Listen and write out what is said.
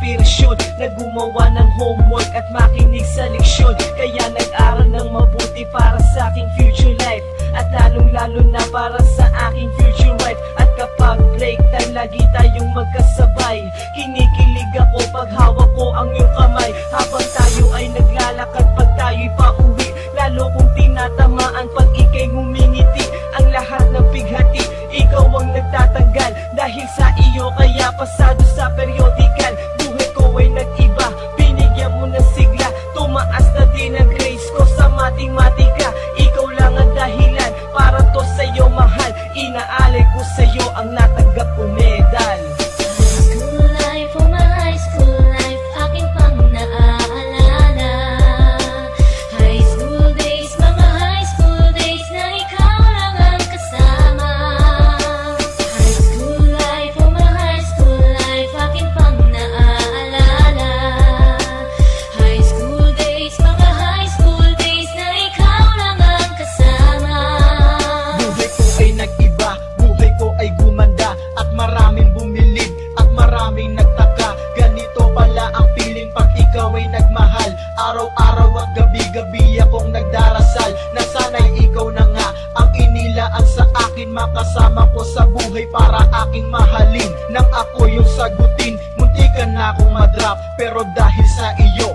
inspirasyon na gumawa ng homework at makinig sa leksyon. Kaya nag-aral ng mabuti para sa aking future life, at lalong-lalo na para sa aking future wife. At kapag break time, lagi tayong magkasabay. Kinikilig ako pag hawak ko ang iyong kamay, habang tayo ay naglalakad pag tayo'y pauwi. Lalo kong tinatamaan pag ika'y ngumingiti. Ang lahat ng bighati, ikaw ang nagtatanggal. Dahil sa iyo kaya pasado sa periodical. Buhay ko ay nag-iba, binigyan mo ng sigla. Tumaas na din ang grades ko sa matematika. Ikaw lang ang dahilan para to sa'yo mahal. Inaalay ko sa'yo ang natanggap ko medal. School life, oh my high school life, aking pang naaalala. High school days, mga high school days na ikaw lang ang kasama. High school life, oh my high school life, aking pang naaalala. High school days, mga high school days na ikaw lang ang kasama. Buhay ko ay nag-iba, buhay ko ay gumanda, at maraming bumilib, at maraming nagtaka. Ganito pala ang feeling pag ikaw ay nagmahal. Araw-araw at gabi-gabi akong nagdarasal na sana'y ikaw na nga ang inilaan sa akin. Makasama ko sa buhay para aking mahalin. Nang ako yung sagutin, muntikan na akong madrop, pero dahil sa iyo